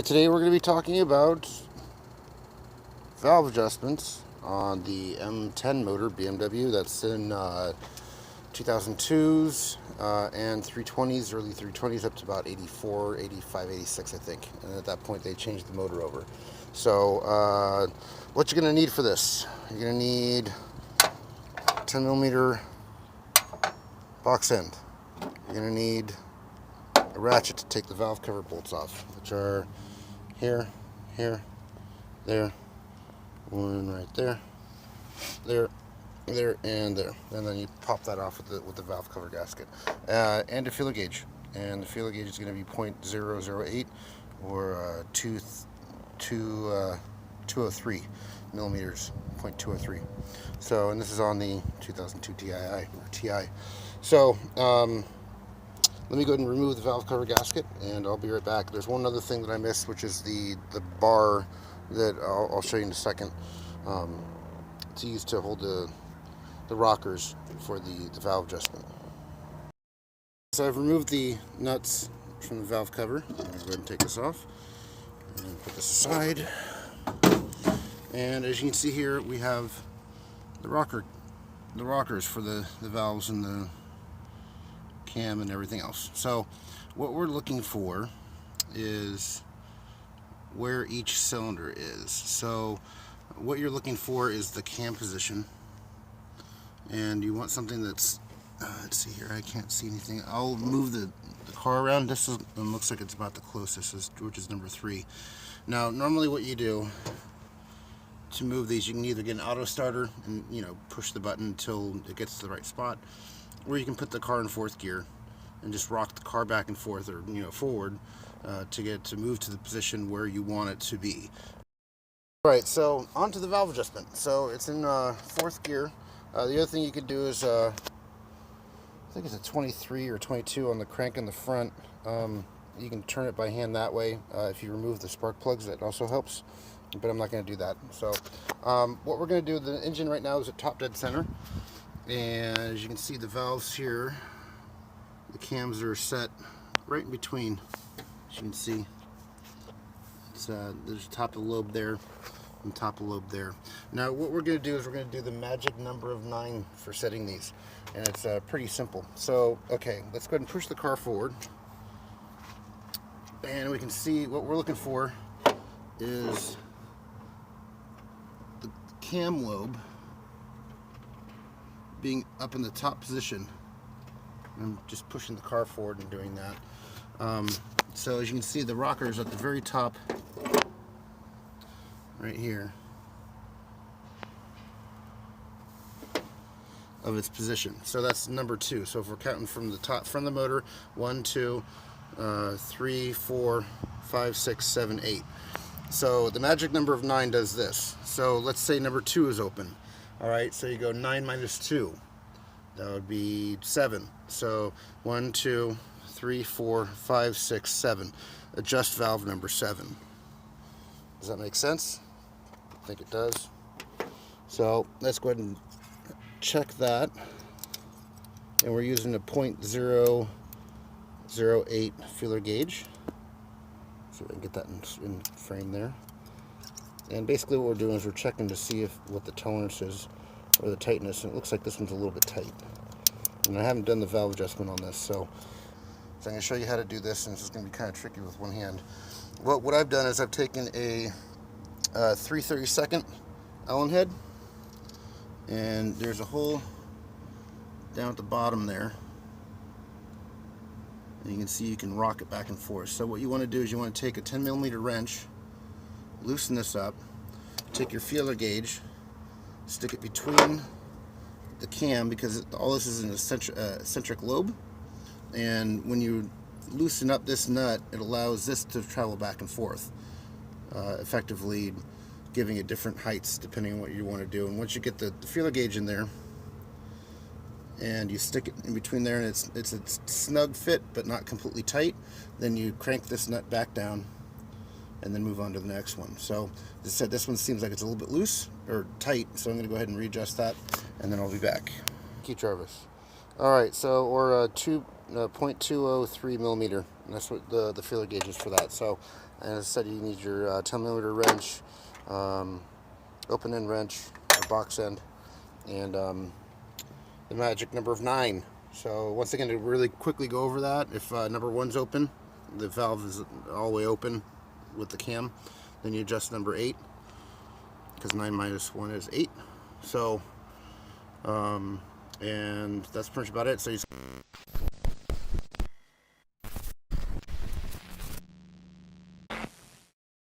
Today we're going to be talking about valve adjustments on the M10 motor BMW that's in 2002s and 320s, early 320s up to about 84, 85, 86 I think. And at that point they changed the motor over. So what you're going to need for this, you're going to need 10mm box end. You're going to need a ratchet to take the valve cover bolts off, which are here, there, one right there, and there. And then you pop that off with the valve cover gasket. And a feeler gauge. And the feeler gauge is going to be 0.008 or 203 millimeters, 0.203. So, and this is on the 2002 Ti. So, let me go ahead and remove the valve cover gasket, and I'll be right back. There's one other thing that I missed, which is the bar that I'll show you in a second. It's used to hold the rockers for the valve adjustment. So I've removed the nuts from the valve cover. I'm going to go ahead and take this off and put this aside. And as you can see here, we have the rockers for the valves and the cam and everything else. So what we're looking for is where each cylinder is. So what you're looking for is the cam position, and you want something that's let's see here, I can't see anything. I'll move the car around. This looks like it's about the closest, which is number 3. Now normally what you do to move these, you can either get an auto starter and push the button until it gets to the right spot, or you can put the car in 4th gear and just rock the car back and forth, or forward, to move to the position where you want it to be. Alright, so onto the valve adjustment. So it's in 4th gear. The other thing you could do is, I think it's a 23 or 22 on the crank in the front. You can turn it by hand that way. If you remove the spark plugs, that also helps, but I'm not going to do that. So what we're going to do, the engine right now is at top dead center. And as you can see, the valves here, the cams are set right in between. As you can see, there's top of the lobe there and top of the lobe there. Now what we're going to do is we're going to do the magic number of 9 for setting these, and it's pretty simple. So okay, let's go ahead and push the car forward, and we can see what we're looking for is the cam lobe being up in the top position. I'm just pushing the car forward and doing that. So as you can see, the rocker is at the very top right here of its position. So that's number 2. So if we're counting from the top, from the motor, 1, 2, 3, 4, 5, 6, 7, 8. So the magic number of 9 does this. So let's say number 2 is open. Alright, so you go 9 minus 2. That would be 7. So 1, 2, 3, 4, 5, 6, 7. Adjust valve number 7. Does that make sense? I think it does. So let's go ahead and check that. And we're using a 0.008 feeler gauge. So we can get that in frame there. And basically what we're doing is we're checking to see what the tolerance is, or the tightness, and it looks like this one's a little bit tight. And I haven't done the valve adjustment on this, so I'm going to show you how to do this, and this is going to be kind of tricky with one hand. What I've done is I've taken a 3/32 Allen head, and there's a hole down at the bottom there, and you can see you can rock it back and forth. So what you want to do is you want to take a 10mm wrench, loosen this up, take your feeler gauge, stick it between the cam, because all this is an eccentric lobe, and when you loosen up this nut, it allows this to travel back and forth, effectively giving it different heights depending on what you want to do. And once you get the feeler gauge in there and you stick it in between there, and it's a snug fit but not completely tight, then you crank this nut back down and then move on to the next one. So as I said, this one seems like it's a little bit loose or tight, so I'm going to go ahead and readjust that, and then I'll be back. Keith Jarvis. Alright, so we're .203 millimeter, and that's what the feeler gauge is for that. So, and as I said, you need your 10 millimeter wrench, open end wrench, or box end, and the magic number of 9. So once again, to really quickly go over that, if number 1's open, the valve is all the way open with the cam, then you adjust number 8, because 9 minus 1 is 8. So, and that's pretty much about it. So you